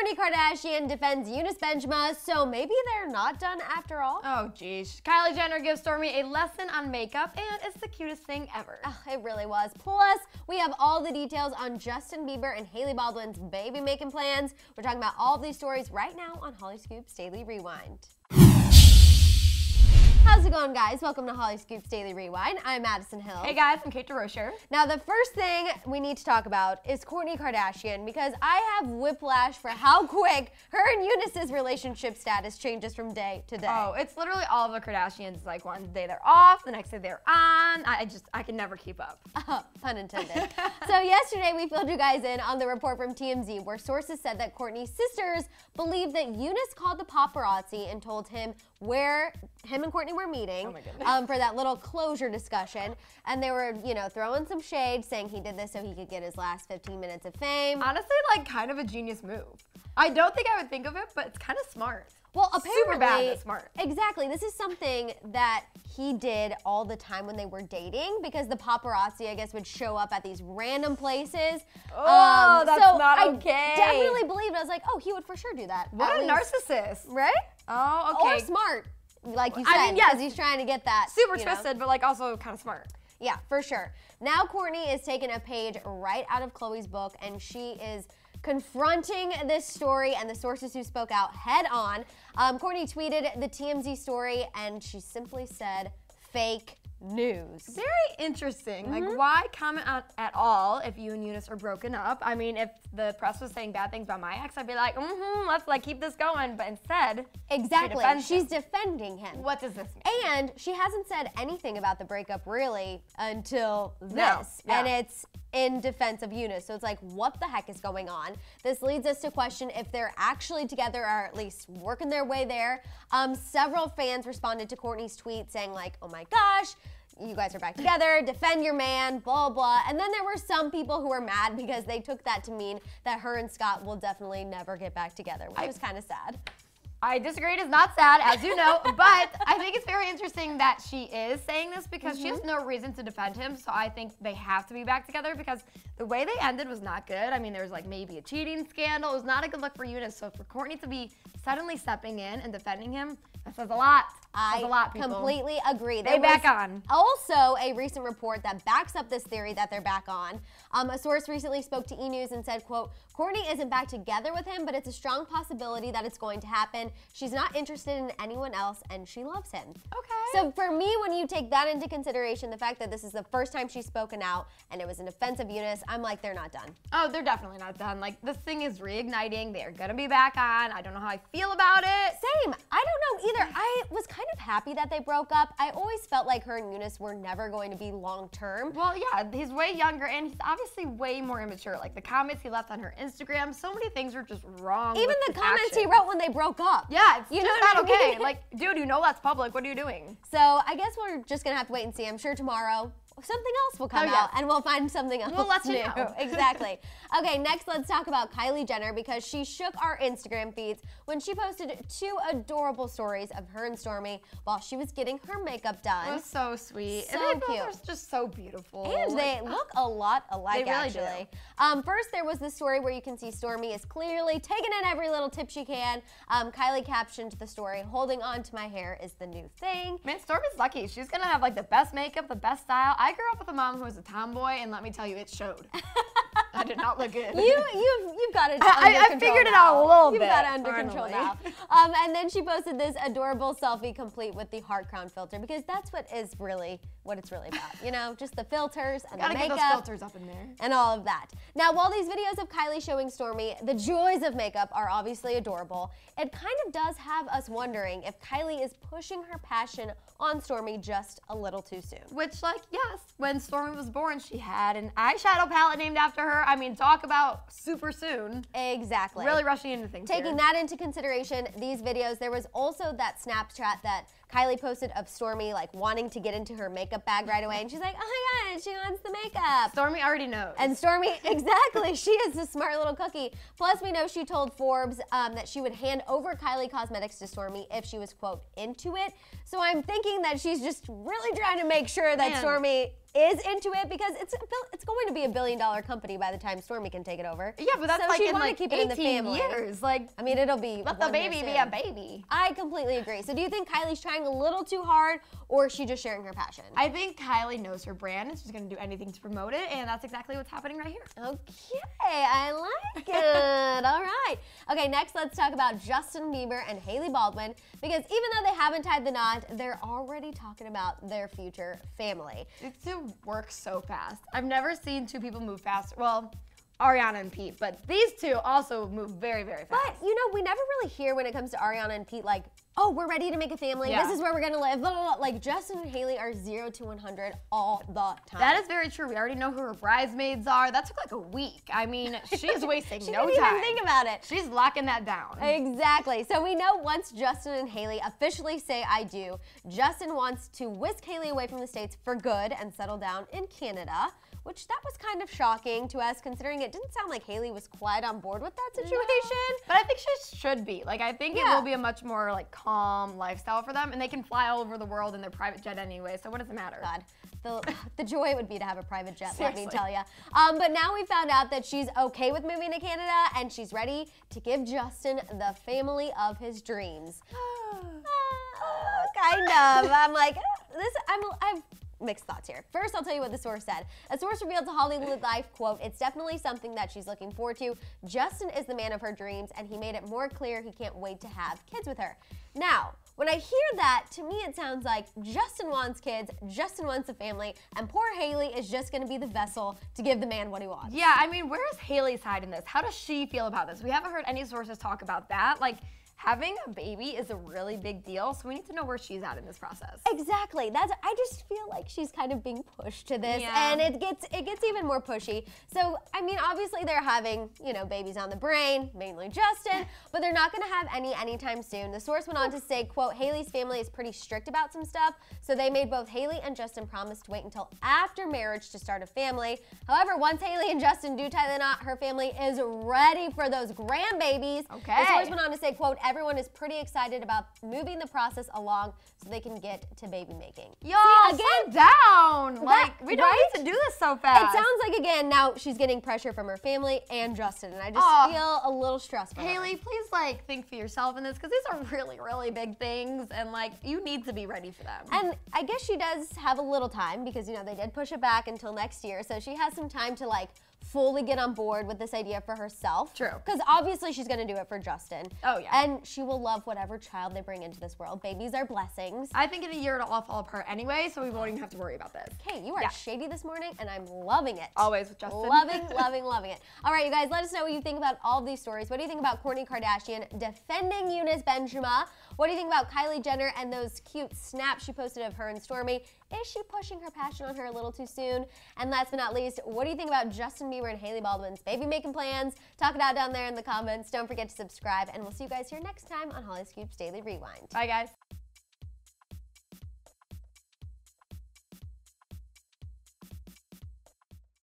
Kourtney Kardashian defends Eunice Benjama, so maybe they're not done after all? Oh, geez. Kylie Jenner gives Stormi a lesson on makeup, and it's the cutest thing ever. Oh, it really was. Plus, we have all the details on Justin Bieber and Hailey Baldwin's baby-making plans. We're talking about all of these stories right now on Hollyscoop's Daily Rewind. How's it going, guys? Welcome to Hollyscoop's Daily Rewind. I'm Madison Hill. Hey guys, I'm Kate DeRocher. Now, the first thing we need to talk about is Kourtney Kardashian, because I have whiplash for how quick her and Eunice's relationship status changes from day to day. Oh, it's literally all of the Kardashians. Like one day they're off, the next day they're on. I can never keep up. Pun intended. So yesterday we filled you guys in on the report from TMZ where sources said that Kourtney's sisters believe that Eunice called the paparazzi and told him where him and Kourtney were meeting for that little closure discussion. And they were, throwing some shade, saying he did this so he could get his last 15 minutes of fame. Honestly, like kind of a genius move. I don't think I would think of it, but it's kind of smart. Well, apparently, super bad, but smart. Exactly. This is something that he did all the time when they were dating, because the paparazzi, I guess, would show up at these random places. Oh, that's not okay. I definitely believed. I was like, oh, he would for sure do that. What a narcissist. Right? Oh, okay. Or smart, like you said, because he's trying to get that. Super twisted, but like also kind of smart. Yeah, for sure. Now Kourtney is taking a page right out of Khloe's book, and she is confronting this story and the sources who spoke out head on. Kourtney tweeted the TMZ story, and she simply said, fake news. Very interesting. Like, why comment on at all if you and Eunice are broken up? I mean, if the press was saying bad things about my ex, I'd be like, let's like keep this going. But instead, exactly, she's defending him. What does this mean? And she hasn't said anything about the breakup really until this. No. Yeah. And it's in defense of Eunice. So it's like, what the heck is going on? This leads us to question if they're actually together, or at least working their way there. Several fans responded to Kourtney's tweet saying like, oh my gosh, you guys are back together, defend your man, blah, blah. And then there were some people who were mad because they took that to mean that her and Scott will definitely never get back together, which was kind of sad. I disagree. It is not sad, as you know, but I think it's very interesting that she is saying this because she has no reason to defend him. So I think they have to be back together because the way they ended was not good. I mean, there was like maybe a cheating scandal. It was not a good look for Eunice. So for Kourtney to be suddenly stepping in and defending him, that says a lot. I completely agree. They back on. Also, a recent report that backs up this theory that they're back on. A source recently spoke to E! News and said, quote, Kourtney isn't back together with him, but it's a strong possibility that it's going to happen. She's not interested in anyone else, and she loves him. Okay. So for me, when you take that into consideration, the fact that this is the first time she's spoken out, and it was an offense of Eunice, I'm like, they're not done. Oh, they're definitely not done. Like, this thing is reigniting. They're gonna be back on. I don't know how I feel about it. Same. I don't know either. I was kind of happy that they broke up. I always felt like her and Eunice were never going to be long-term. Well, yeah, he's way younger, and he's obviously way more immature. Like, the comments he left on her Instagram, so many things were just wrong. Even the comments he wrote when they broke up. Yeah, it's just not okay. Like, dude, you know that's public. What are you doing? So I guess we're just gonna have to wait and see. I'm sure tomorrow something else will come out, and we'll find something else. We'll let you know. Exactly. Okay, next let's talk about Kylie Jenner, because she shook our Instagram feeds when she posted 2 adorable stories of her and Stormi while she was getting her makeup done. It was so sweet. So and they cute. both are just so beautiful. And they look a lot alike, they really actually. do. First, there was the story where you can see Stormi is clearly taking in every little tip she can. Kylie captioned the story, holding on to my hair is the new thing. Man, Stormi's lucky. She's gonna have like the best makeup, the best style. I grew up with a mom who was a tomboy, and let me tell you, it showed. I did not look good. You've got it under control I figured it out a little bit. You've got it under control now. And then she posted this adorable selfie complete with the heart crown filter, because that's what it's really about. Just the filters and the makeup. Get those filters up in there. And all of that. Now, while these videos of Kylie showing Stormi the joys of makeup are obviously adorable, it kind of does have us wondering if Kylie is pushing her passion on Stormi just a little too soon. Which, like, yes, when Stormi was born, she had an eyeshadow palette named after her. I mean, talk about super soon. Exactly. Really rushing into things. Taking that into consideration, these videos, there was also that Snapchat that Kylie posted of Stormi like wanting to get into her makeup bag right away, and she's like, oh my god, she wants the makeup. Stormi already knows. And Stormi, exactly, she is a smart little cookie. Plus, we know she told Forbes that she would hand over Kylie Cosmetics to Stormi if she was, quote, into it. So I'm thinking that she's just really trying to make sure that Stormi is into it because it's going to be $1 billion company by the time Stormi can take it over. Yeah, but that's so like she'd in wanna like keep it in the 18 family. years. Like, I mean, it'll be let the baby be a baby. I completely agree. So do you think Kylie's trying a little too hard, or is she just sharing her passion? I think Kylie knows her brand and she's gonna do anything to promote it, and that's exactly what's happening right here. Okay, I like it. All right. Okay, next let's talk about Justin Bieber and Hailey Baldwin, because even though they haven't tied the knot, they're already talking about their future family. These two work so fast. I've never seen two people move faster. Well, Ariana and Pete, but these two also move very, very fast. But, you know, we never really hear when it comes to Ariana and Pete, like, oh, we're ready to make a family. Yeah. This is where we're going to live. Blah, blah, blah. Like, Justin and Hailey are 0 to 100 all the time. That is very true. We already know who her bridesmaids are. That took like a week. I mean, she's wasting she no didn't time. even think about it. She's locking that down. Exactly. So we know once Justin and Hailey officially say I do, Justin wants to whisk Hailey away from the States for good and settle down in Canada, which that was kind of shocking to us considering it didn't sound like Hailey was quite on board with that situation. No, but I think she should be. Like, I think it will be a much more like calm lifestyle for them, and they can fly all over the world in their private jet anyway, so what does it matter? God, the joy it would be to have a private jet, Seriously. let me tell you. But now we found out that she's okay with moving to Canada and she's ready to give Justin the family of his dreams. Kind of. I'm like, I've mixed thoughts here. First, I'll tell you what the source said. A source revealed to Hollywood Life, quote, "It's definitely something that she's looking forward to. Justin is the man of her dreams, and he made it more clear he can't wait to have kids with her." Now, when I hear that, to me it sounds like Justin wants kids, Justin wants a family, and poor Hailey is just gonna be the vessel to give the man what he wants. Yeah, I mean, where is Hailey's side in this? How does she feel about this? We haven't heard any sources talk about that. Like, having a baby is a really big deal, so we need to know where she's at in this process. Exactly. I just feel like she's kind of being pushed to this, Yeah. and it gets even more pushy. So, I mean, obviously they're having, you know, babies on the brain, mainly Justin, but they're not going to have any anytime soon. The source went on to say, quote, "Hailey's family is pretty strict about some stuff, so they made both Hailey and Justin promise to wait until after marriage to start a family. However, once Hailey and Justin do tie the knot, her family is ready for those grandbabies." Okay. The source went on to say, quote, "Everyone is pretty excited about moving the process along so they can get to baby making." Y'all, slow down. Like, we don't right? need to do this so fast. It sounds like, again, now she's getting pressure from her family and Justin, and I just feel a little stressed for her. Hailey, please, like, think for yourself in this, because these are really, really big things, and, like, you need to be ready for them. And I guess she does have a little time because, you know, they did push it back until next year, so she has some time to, like, fully get on board with this idea for herself. True. Because obviously she's going to do it for Justin. Oh, yeah. And she will love whatever child they bring into this world. Babies are blessings. I think in a year it'll all fall apart anyway, so we won't even have to worry about this. Okay, you are shady this morning, and I'm loving it. Always with Justin. Loving, loving, loving it. All right, you guys, let us know what you think about all of these stories. What do you think about Kourtney Kardashian defending Eunice Benjamin? What do you think about Kylie Jenner and those cute snaps she posted of her and Stormi? Is she pushing her passion on her a little too soon? And last but not least, what do you think about Justin Bieber and Hailey Baldwin's baby making plans? Talk it out down there in the comments. Don't forget to subscribe, and we'll see you guys here next time on Hollyscoop's Daily Rewind. Bye, guys.